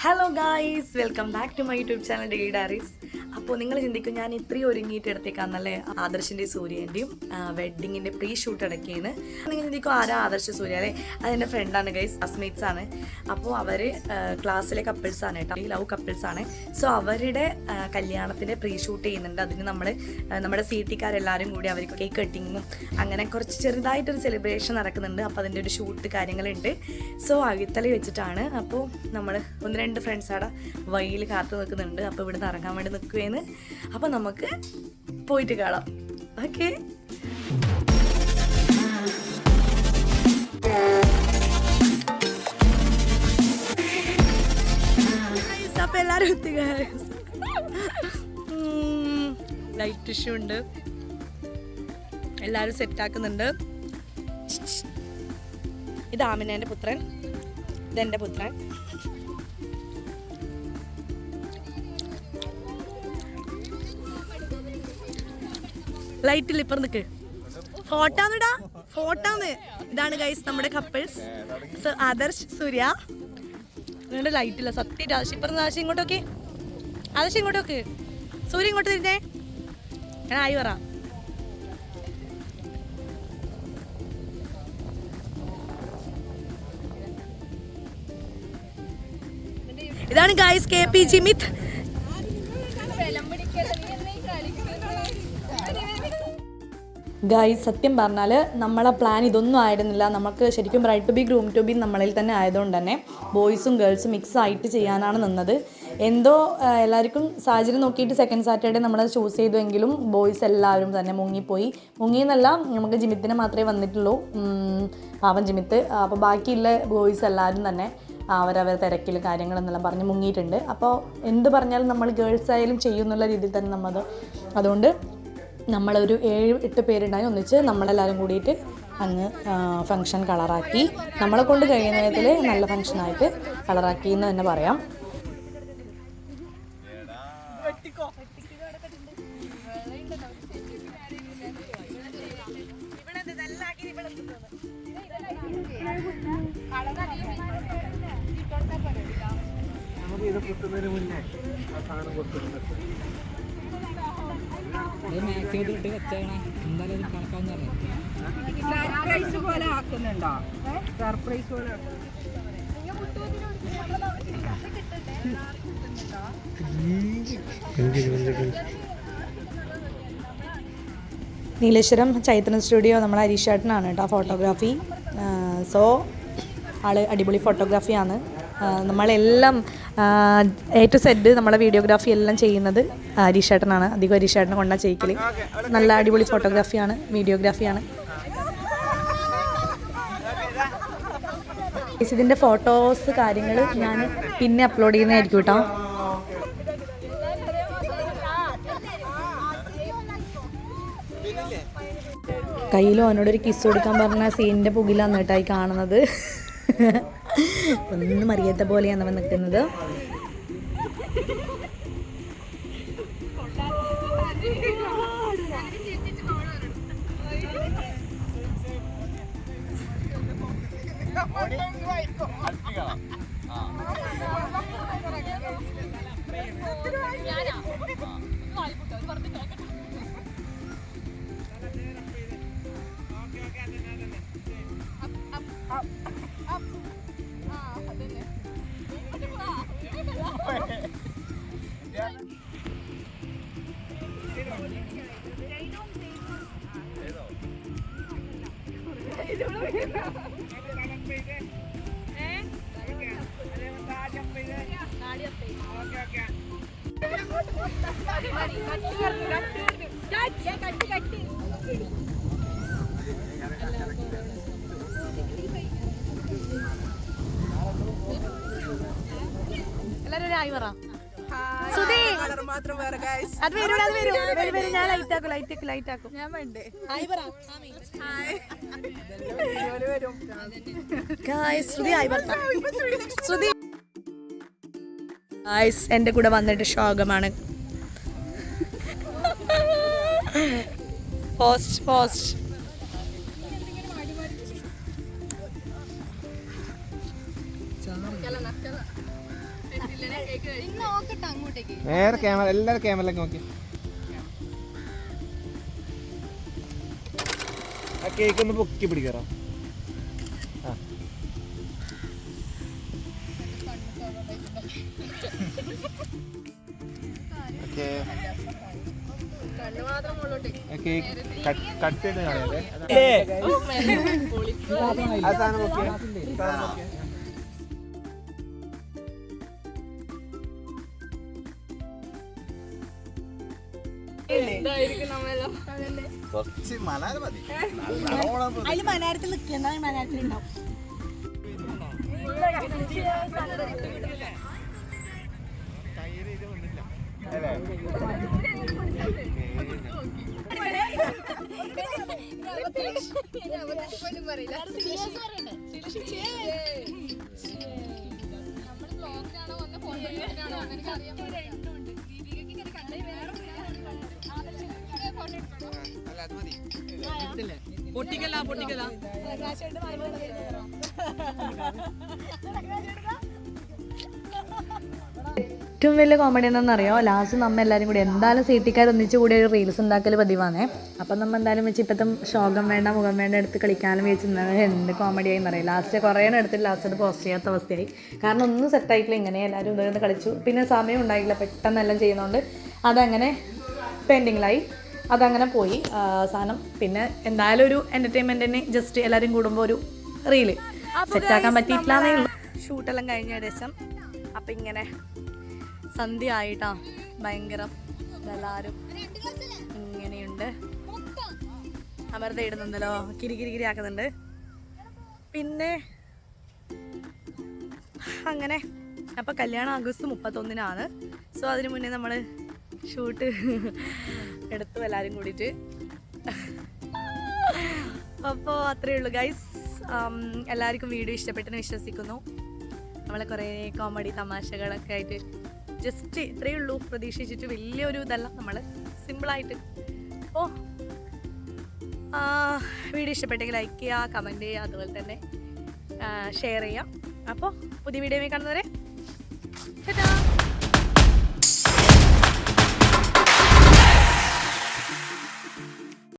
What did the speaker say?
Hello guys, welcome back to my YouTube channel daily diaries. അപ്പോൾ നിങ്ങൾ ചിന്തിക്കും ഞാൻ ഇത്രയും ഒരുങ്ങിയിട്ട് എടുത്തേക്കാന്നല്ലേ ആദർശിൻ്റെ സൂര്യൻ്റെയും വെഡ്ഡിങ്ങിൻ്റെ പ്രീ ഷൂട്ട് ഇടയ്ക്കാണ്. നിങ്ങൾ ചിന്തിക്കും ആരാ ആദർശ സൂര്യ അല്ലേ? അതെൻ്റെ ഫ്രണ്ടാണ് ഗൈസ്, ക്ലാസ്മേറ്റ്സ് ആണ്. അപ്പോൾ അവർ ക്ലാസ്സിലെ കപ്പിൾസാണ് കേട്ടോ, ഈ ലവ് കപ്പിൾസാണ്. സോ അവരുടെ കല്യാണത്തിൻ്റെ പ്രീ ഷൂട്ട് ചെയ്യുന്നുണ്ട്. അതിന് നമ്മുടെ CT-കാരെല്ലാവരും കൂടി അവർക്ക് കേക്ക് കട്ടിങ്ങും അങ്ങനെ കുറച്ച് ചെറുതായിട്ടൊരു സെലിബ്രേഷൻ നടക്കുന്നുണ്ട്. അപ്പോൾ അതിൻ്റെ ഒരു ഷൂട്ട് കാര്യങ്ങളുണ്ട്. സോ അകിത്തല വെച്ചിട്ടാണ്. അപ്പോൾ നമ്മൾ 1-2 ഫ്രണ്ട്സ് അവിടെ വഴിയിൽ കാത്തു നിൽക്കുന്നുണ്ട്. അപ്പോൾ ഇവിടുന്ന് ഇറങ്ങാൻ വേണ്ടി നിൽക്കുകയെന്ന്. അപ്പോൾ നമുക്ക് പോയിട്ട് കാണാം. ഓക്കെ, അപ്പോൾ എല്ലാവരും എത്തുക. ലൈറ്റ് ഇഷ്യൂ ഉണ്ട്, എല്ലാവരും സെറ്റാക്കുന്നുണ്ട്. ഇത് ആമിനേൻ്റെ പുത്രൻ, ഇതെൻ്റെ പുത്രൻ. ലൈറ്റിൽ ഇപ്പർ നിൽക്ക്, ഫോട്ടോന്നിടാ, ഫോട്ടോന്ന്. ഇതാണ് ഗൈസ് നമ്മുടെ കപ്പിൾസ്, ആദർശ് സൂര്യ. നിങ്ങളുടെ ലൈറ്റില്ല സത്യം. ആദർശ് ഇപ്പർ, ആദർശ് ഇങ്ങോട്ടോക്കെ, ആദർശ് ഇങ്ങോട്ടോക്ക്, സൂര്യ ഇങ്ങോട്ട് തിരിഞ്ഞേ. ഞാൻ ആയി പറ. ഇതാണ് ഗൈസ് KP ജിമിത്ത്. ഗൈസ് സത്യം പറഞ്ഞാൽ നമ്മളെ പ്ലാൻ ഇതൊന്നും ആയിരുന്നില്ല. നമുക്ക് ശരിക്കും bride to be groom to be നമ്മളിൽ തന്നെ ആയതുകൊണ്ട് തന്നെ ബോയ്സും ഗേൾസും മിക്സ് ആയിട്ട് ചെയ്യാനാണ് നിന്നത്. എന്തോ എല്ലാവർക്കും സാഹചര്യം നോക്കിയിട്ട് സെക്കൻഡ് സാറ്റർഡേ നമ്മളത് ചൂസ് ചെയ്തുവെങ്കിലും ബോയ്സ് എല്ലാവരും തന്നെ മുങ്ങിയെന്നല്ല, നമുക്ക് ജിമിത്തിനെ മാത്രമേ വന്നിട്ടുള്ളൂ, പാവൻ ജിമിത്ത്. അപ്പോൾ ബാക്കിയുള്ള ബോയ്സ് എല്ലാവരും തന്നെ അവരവർ തിരക്കിൽ കാര്യങ്ങളെന്നെല്ലാം പറഞ്ഞ് മുങ്ങിയിട്ടുണ്ട്. അപ്പോൾ എന്ത് പറഞ്ഞാലും നമ്മൾ ഗേൾസ് ആയാലും ചെയ്യുന്നുള്ള രീതിയിൽ തന്നെ നമ്മൾ അതുകൊണ്ട് നമ്മളൊരു 7-8 പേരുണ്ടായി ഒന്നിച്ച് നമ്മളെല്ലാവരും കൂടിയിട്ട് അങ്ങ് ഫങ്ഷൻ കളറാക്കി. നമ്മളെ കൊണ്ട് കഴിയുന്ന വിധത്തിൽ നല്ല ഫങ്ഷനായിട്ട് കളറാക്കി എന്ന് തന്നെ പറയാം. സർപ്രൈസ് പോലെ ആക്കുന്നുണ്ടോ? സർപ്രൈസ് പോലെ നീലേശ്വരം ചൈത്രൻ സ്റ്റുഡിയോ നമ്മളെ അരീഷേട്ടനാണ് കേട്ടോ ഫോട്ടോഗ്രാഫി. സോ ആള് അടിപൊളി ഫോട്ടോഗ്രാഫിയാണ്. നമ്മളെല്ലാം A to Z നമ്മളെ വീഡിയോഗ്രാഫി എല്ലാം ചെയ്യുന്നത് അരീഷേട്ടനാണ്. അധികം അരീഷേട്ടനെ കൊണ്ടാ ചെയ്യിക്കൽ. നല്ല അടിപൊളി ഫോട്ടോഗ്രാഫിയാണ്, വീഡിയോഗ്രാഫിയാണ്. ഇതിൻ്റെ ഫോട്ടോസ് കാര്യങ്ങൾ ഞാൻ പിന്നെ അപ്ലോഡ് ചെയ്യുന്നതായിരിക്കും കേട്ടോ. കയ്യിലോ അവനോടൊരു കിസ് കൊടുക്കാൻ പറഞ്ഞ സീനിൻ്റെ പുകിലാണ് കേട്ടായി കാണുന്നത്. ഒന്നും അറിയാത്ത പോലെയാണ് അവൻ നിൽക്കുന്നത്. എല്ലാരും ആയി പറ. അത് വരും. ഞാൻ ലൈറ്റ് ആക്കും. ഞാൻ വേണ്ടേ? ശ്രുതി എൻ്റെ കൂടെ വന്നിട്ട് ശോകമാണ്. പോസ്റ്റ് നേരെ ക്യാമറ, എല്ലാവരും ക്യാമറയിലേക്ക് നോക്കി. ആ കേക്ക് ഒന്ന് പൊക്കി പിടിക്കാറോ? ആ ഓക്കെ. കേക്ക് കട്ട് ചെയ്ത് കളയാതെ. ആ സാധനം നോക്കിയേ. കുറച്ച് മണാല് മതി. അതില് മനാരത്തിൽ നിൽക്കുന്ന മനാരത്തിലുണ്ടാവും. പൊട്ടിക്കല്ല പൊട്ടിക്കല്ല. ഏറ്റവും വലിയ കോമഡി എന്താണെന്നറിയോ, ലാസ്റ്റ് നമ്മ എല്ലാവരും കൂടി എന്തായാലും സീറ്റിക്കാർ ഒന്നിച്ച് കൂടി ഒരു റീൽസ് ഉണ്ടാക്കൽ പതിവാണേ. അപ്പം നമ്മൾ എന്തായാലും വെച്ച് ഇപ്പോഴത്തെ ശോകം വേണ്ട മുഖം വേണ്ട എടുത്ത് കളിക്കാനും വെച്ചിരുന്നത് എന്ത് കോമഡിയായി എന്നറിയാം. ലാസ്റ്റ് കുറേ എടുത്തിട്ട് ലാസ്റ്റ് അത് പോസ്റ്റ് ചെയ്യാത്ത അവസ്ഥയായി. കാരണം ഒന്നും സെറ്റായിട്ടില്ല. ഇങ്ങനെ എല്ലാവരും ഇതൊന്ന് കളിച്ചു. പിന്നെ സമയം ഉണ്ടായില്ല, പെട്ടെന്നെല്ലാം ചെയ്യുന്നതുകൊണ്ട് അതങ്ങനെ പെൻഡിങ്ങിലായി. അതങ്ങനെ പോയി സാധനം. പിന്നെ എന്തായാലും ഒരു എൻ്റർടൈൻമെൻറ്റിന് ജസ്റ്റ് എല്ലാവരും കൂടുമ്പോൾ ഒരു റീല് സെറ്റാക്കാൻ പറ്റിയിട്ടില്ലാന്നേ ഉള്ളൂ. ഷൂട്ടെല്ലാം കഴിഞ്ഞ ഏകദേശം. അപ്പം ഇങ്ങനെ സന്ധ്യ ആയിട്ടാ ഭയങ്കരം. എല്ലാവരും ഇങ്ങനെയുണ്ട്. അമൃത ഇടുന്നുണ്ടല്ലോ, കിരി ആക്കുന്നുണ്ട്. പിന്നെ അങ്ങനെ അപ്പം കല്യാണം ആഗസ്റ്റ് 31-നാണ്. സോ അതിന് മുന്നേ നമ്മൾ ഷൂട്ട് എടുത്തു എല്ലാവരും കൂടിയിട്ട്. അപ്പോൾ അത്രയേ ഉള്ളൂ ഗൈസ്. എല്ലാവർക്കും വീഡിയോ ഇഷ്ടപ്പെട്ടെന്ന് വിശ്വസിക്കുന്നു. നമ്മൾ കുറേ കോമഡി തമാശകളൊക്കെ ആയിട്ട് ജസ്റ്റ് ഇത്രയേ ഉള്ളൂ. പ്രതീക്ഷിച്ചിട്ട് വലിയൊരു ഇതല്ല, നമ്മൾ സിമ്പിളായിട്ട്. അപ്പോൾ വീഡിയോ ഇഷ്ടപ്പെട്ടെങ്കിൽ ലൈക്ക് ചെയ്യുക, കമൻറ്റ് ചെയ്യുക, അതുപോലെ തന്നെ ഷെയർ ചെയ്യുക. അപ്പോൾ പുതിയ വീഡിയോയിൽ കാണുന്നവരെ ടാറ്റാ.